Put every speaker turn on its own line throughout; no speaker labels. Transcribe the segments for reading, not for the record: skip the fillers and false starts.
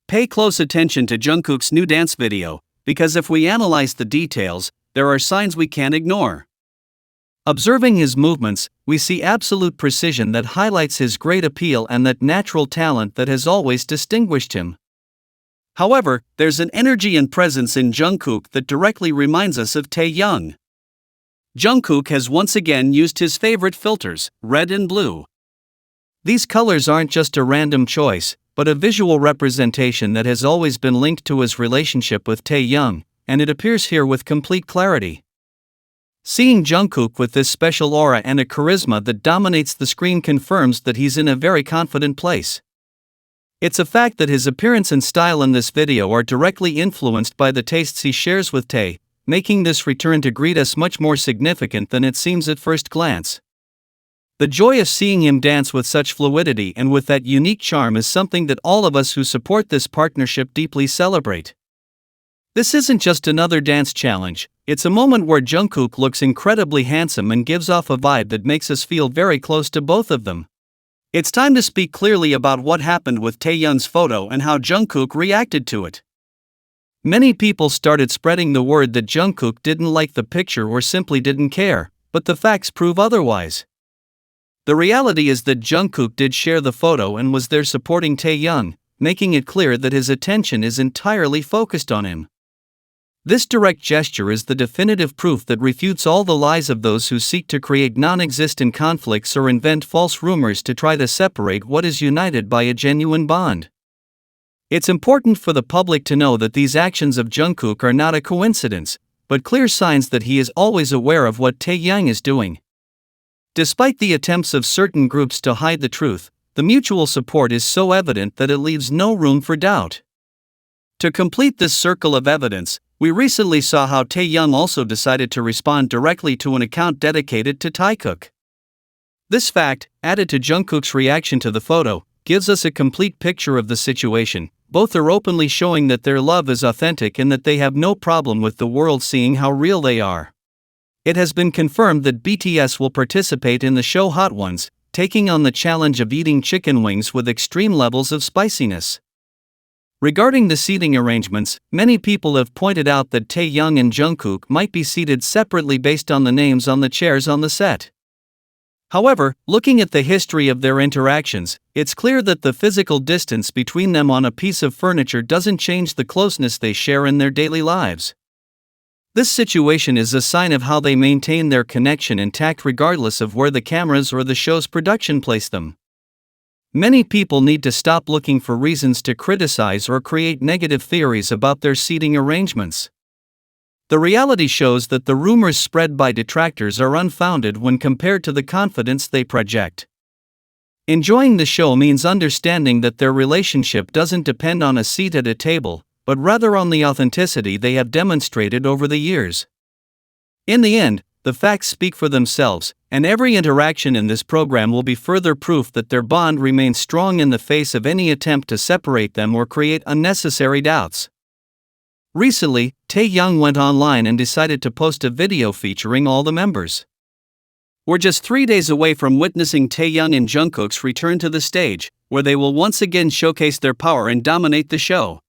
Pay close attention to Jungkook's new dance video, because if we analyze the details, there are signs we can't ignore. Observing his movements, we see absolute precision that highlights his great appeal and that natural talent that has always distinguished him. However, there's an energy and presence in Jungkook that directly reminds us of Taehyung. Jungkook has once again used his favorite filters, red and blue. These colors aren't just a random choice, but a visual representation that has always been linked to his relationship with Taehyung, and it appears here with complete clarity. Seeing Jungkook with this special aura and a charisma that dominates the screen confirms that he's in a very confident place. It's a fact that his appearance and style in this video are directly influenced by the tastes he shares with Tae, making this return to greet us much more significant than it seems at first glance. The joy of seeing him dance with such fluidity and with that unique charm is something that all of us who support this partnership deeply celebrate. This isn't just another dance challenge, it's a moment where Jungkook looks incredibly handsome and gives off a vibe that makes us feel very close to both of them. It's time to speak clearly about what happened with Taehyung's photo and how Jungkook reacted to it. Many people started spreading the word that Jungkook didn't like the picture or simply didn't care, but the facts prove otherwise. The reality is that Jungkook did share the photo and was there supporting Taehyung, making it clear that his attention is entirely focused on him. This direct gesture is the definitive proof that refutes all the lies of those who seek to create non-existent conflicts or invent false rumors to try to separate what is united by a genuine bond. It's important for the public to know that these actions of Jungkook are not a coincidence, but clear signs that he is always aware of what Taehyung is doing. Despite the attempts of certain groups to hide the truth, the mutual support is so evident that it leaves no room for doubt. To complete this circle of evidence, we recently saw how Taehyung also decided to respond directly to an account dedicated to Taekook. This fact, added to Jungkook's reaction to the photo, gives us a complete picture of the situation. Both are openly showing that their love is authentic and that they have no problem with the world seeing how real they are. It has been confirmed that BTS will participate in the show Hot Ones, taking on the challenge of eating chicken wings with extreme levels of spiciness. Regarding the seating arrangements, many people have pointed out that Taehyung and Jungkook might be seated separately based on the names on the chairs on the set. However, looking at the history of their interactions, it's clear that the physical distance between them on a piece of furniture doesn't change the closeness they share in their daily lives. This situation is a sign of how they maintain their connection intact regardless of where the cameras or the show's production place them. Many people need to stop looking for reasons to criticize or create negative theories about their seating arrangements. The reality shows that the rumors spread by detractors are unfounded when compared to the confidence they project. Enjoying the show means understanding that their relationship doesn't depend on a seat at a table, but rather on the authenticity they have demonstrated over the years. In the end, the facts speak for themselves, and every interaction in this program will be further proof that their bond remains strong in the face of any attempt to separate them or create unnecessary doubts. Recently, Taehyung went online and decided to post a video featuring all the members. We're just 3 days away from witnessing Taehyung and Jungkook's return to the stage, where they will once again showcase their power and dominate the show.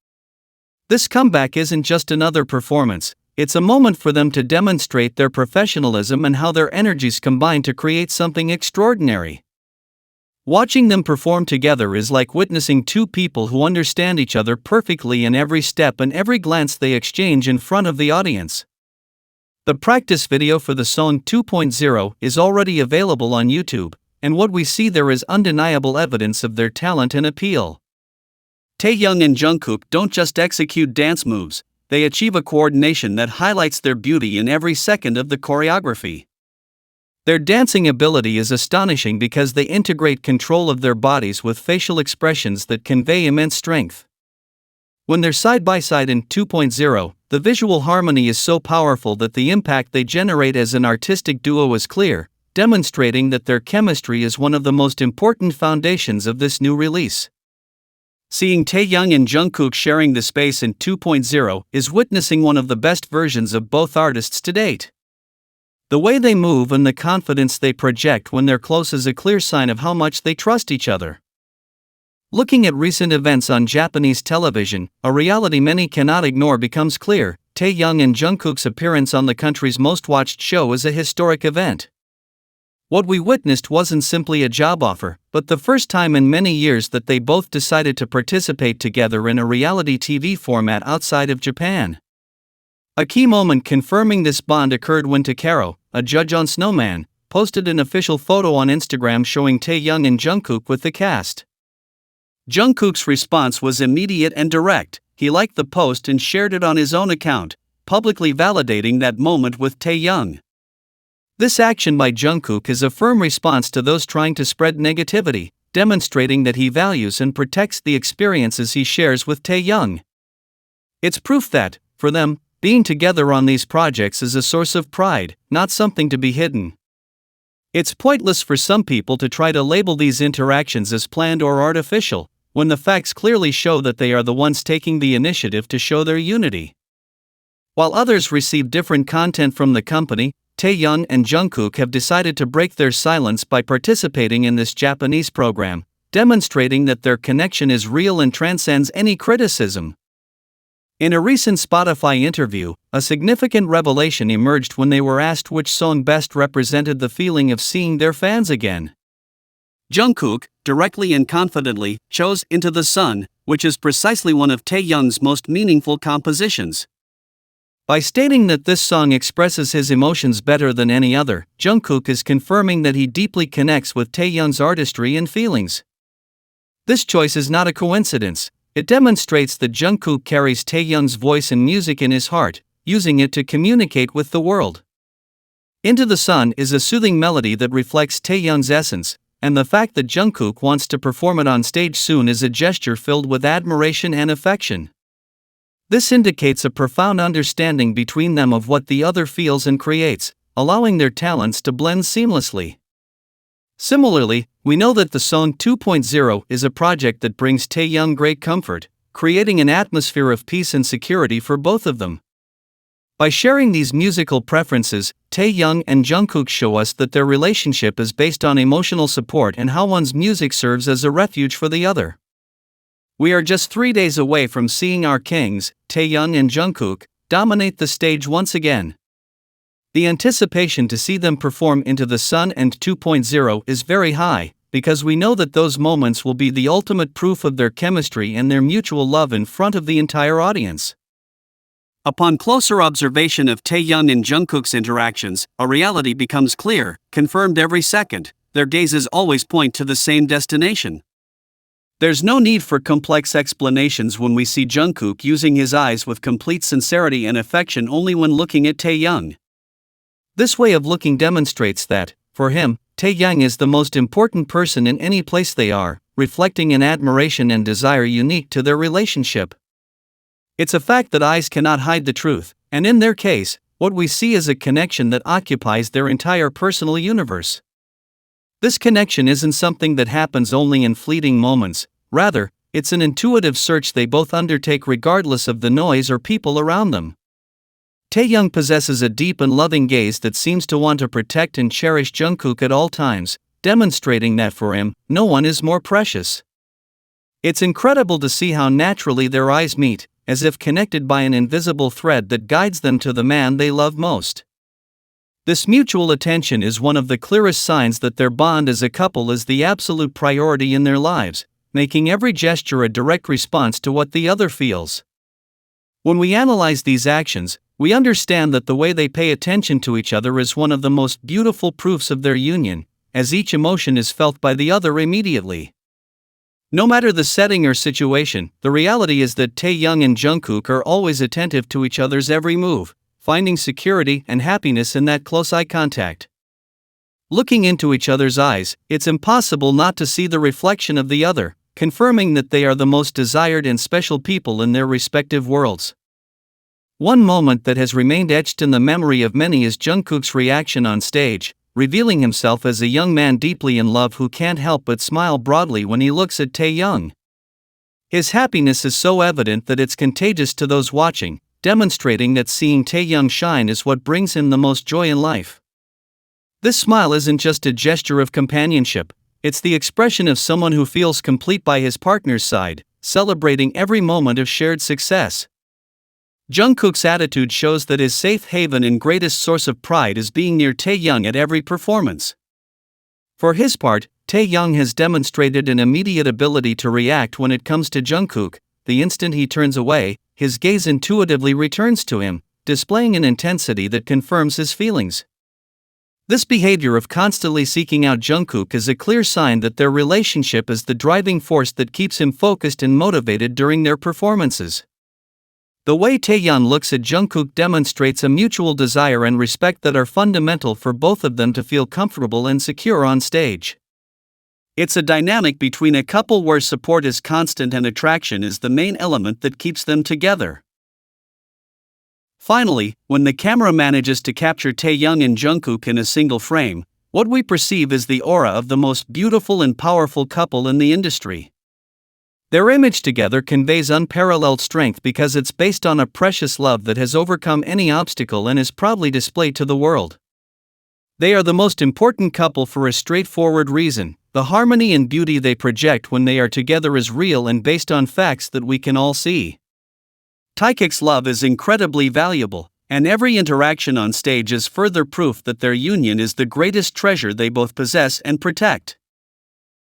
This comeback isn't just another performance. It's a moment for them to demonstrate their professionalism and how their energies combine to create something extraordinary. Watching them perform together is like witnessing two people who understand each other perfectly in every step and every glance they exchange in front of the audience. The practice video for the song 2.0 is already available on YouTube, and what we see there is undeniable evidence of their talent and appeal. Taehyung and Jungkook don't just execute dance moves, they achieve a coordination that highlights their beauty in every second of the choreography. Their dancing ability is astonishing because they integrate control of their bodies with facial expressions that convey immense strength. When they're side by side in 2.0, the visual harmony is so powerful that the impact they generate as an artistic duo is clear, demonstrating that their chemistry is one of the most important foundations of this new release. Seeing Taehyung and Jungkook sharing the space in 2.0 is witnessing one of the best versions of both artists to date. The way they move and the confidence they project when they're close is a clear sign of how much they trust each other. Looking at recent events on Japanese television, a reality many cannot ignore becomes clear. Taehyung and Jungkook's appearance on the country's most-watched show is a historic event. What we witnessed wasn't simply a job offer, but the first time in many years that they both decided to participate together in a reality TV format outside of Japan. A key moment confirming this bond occurred when Taekook, a judge on Snowman, posted an official photo on Instagram showing Taehyung and Jungkook with the cast. Jungkook's response was immediate and direct. He liked the post and shared it on his own account, publicly validating that moment with Taehyung. This action by Jungkook is a firm response to those trying to spread negativity, demonstrating that he values and protects the experiences he shares with Taehyung. It's proof that, for them, being together on these projects is a source of pride, not something to be hidden. It's pointless for some people to try to label these interactions as planned or artificial, when the facts clearly show that they are the ones taking the initiative to show their unity. While others receive different content from the company, Taehyung and Jungkook have decided to break their silence by participating in this Japanese program, demonstrating that their connection is real and transcends any criticism. In a recent Spotify interview, a significant revelation emerged when they were asked which song best represented the feeling of seeing their fans again. Jungkook, directly and confidently, chose Into the Sun, which is precisely one of Taehyung's most meaningful compositions. By stating that this song expresses his emotions better than any other, Jungkook is confirming that he deeply connects with Taehyung's artistry and feelings. This choice is not a coincidence. It demonstrates that Jungkook carries Taehyung's voice and music in his heart, using it to communicate with the world. Into the Sun is a soothing melody that reflects Taehyung's essence, and the fact that Jungkook wants to perform it on stage soon is a gesture filled with admiration and affection. This indicates a profound understanding between them of what the other feels and creates, allowing their talents to blend seamlessly. Similarly, we know that the song 2.0 is a project that brings Taehyung great comfort, creating an atmosphere of peace and security for both of them. By sharing these musical preferences, Taehyung and Jungkook show us that their relationship is based on emotional support and how one's music serves as a refuge for the other. We are just 3 days away from seeing our kings, Taehyung and Jungkook, dominate the stage once again. The anticipation to see them perform Into the Sun and 2.0 is very high, because we know that those moments will be the ultimate proof of their chemistry and their mutual love in front of the entire audience. Upon closer observation of Taehyung and Jungkook's interactions, a reality becomes clear, confirmed every second. Their gazes always point to the same destination. There's no need for complex explanations when we see Jungkook using his eyes with complete sincerity and affection only when looking at Taehyung. This way of looking demonstrates that, for him, Taehyung is the most important person in any place they are, reflecting an admiration and desire unique to their relationship. It's a fact that eyes cannot hide the truth, and in their case, what we see is a connection that occupies their entire personal universe. This connection isn't something that happens only in fleeting moments, rather, it's an intuitive search they both undertake regardless of the noise or people around them. Taehyung possesses a deep and loving gaze that seems to want to protect and cherish Jungkook at all times, demonstrating that for him, no one is more precious. It's incredible to see how naturally their eyes meet, as if connected by an invisible thread that guides them to the man they love most. This mutual attention is one of the clearest signs that their bond as a couple is the absolute priority in their lives, making every gesture a direct response to what the other feels. When we analyze these actions, we understand that the way they pay attention to each other is one of the most beautiful proofs of their union, as each emotion is felt by the other immediately. No matter the setting or situation, the reality is that Taehyung and Jungkook are always attentive to each other's every move, finding security and happiness in that close eye contact. Looking into each other's eyes, it's impossible not to see the reflection of the other, confirming that they are the most desired and special people in their respective worlds. One moment that has remained etched in the memory of many is Jungkook's reaction on stage, revealing himself as a young man deeply in love who can't help but smile broadly when he looks at Taehyung. His happiness is so evident that it's contagious to those watching, demonstrating that seeing Taehyung shine is what brings him the most joy in life. This smile isn't just a gesture of companionship, it's the expression of someone who feels complete by his partner's side, celebrating every moment of shared success. Jungkook's attitude shows that his safe haven and greatest source of pride is being near Taehyung at every performance. For his part, Taehyung has demonstrated an immediate ability to react when it comes to Jungkook. The instant he turns away, his gaze intuitively returns to him, displaying an intensity that confirms his feelings. This behavior of constantly seeking out Jungkook is a clear sign that their relationship is the driving force that keeps him focused and motivated during their performances. The way Taehyung looks at Jungkook demonstrates a mutual desire and respect that are fundamental for both of them to feel comfortable and secure on stage. It's a dynamic between a couple where support is constant and attraction is the main element that keeps them together. Finally, when the camera manages to capture Taehyung and Jungkook in a single frame, what we perceive is the aura of the most beautiful and powerful couple in the industry. Their image together conveys unparalleled strength because it's based on a precious love that has overcome any obstacle and is proudly displayed to the world. They are the most important couple for a straightforward reason: the harmony and beauty they project when they are together is real and based on facts that we can all see. Taekook's love is incredibly valuable, and every interaction on stage is further proof that their union is the greatest treasure they both possess and protect.